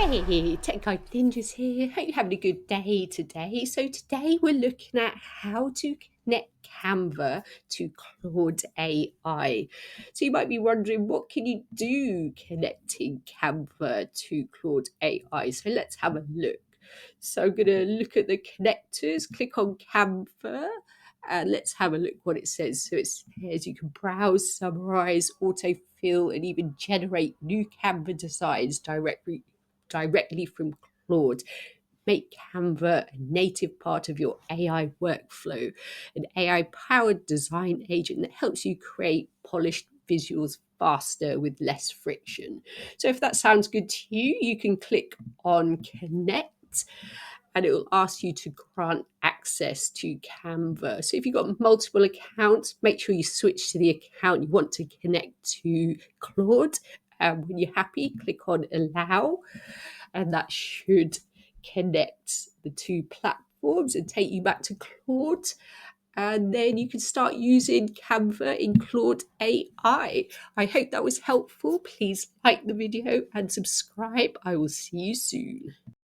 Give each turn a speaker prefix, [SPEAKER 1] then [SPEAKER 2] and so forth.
[SPEAKER 1] Hey, Tech Guide Ninjas here. Hope you're having a good day today. So today we're looking at how to connect Canva to Claude AI. So you might be wondering, what can you do connecting Canva to Claude AI? So let's have a look. So I'm going to look at the connectors, click on Canva, and let's have a look what it says. So it says you can browse, summarize, autofill, and even generate new Canva designs directly from Claude. Make Canva a native part of your AI workflow, an AI-powered design agent that helps you create polished visuals faster with less friction. So if that sounds good to you, you can click on Connect and it will ask you to grant access to Canva. So if you've got multiple accounts, make sure you switch to the account you want to connect to Claude. When you're happy, click on Allow, and that should connect the two platforms and take you back to Claude. And then you can start using Canva in Claude AI. I hope that was helpful. Please like the video and subscribe. I will see you soon.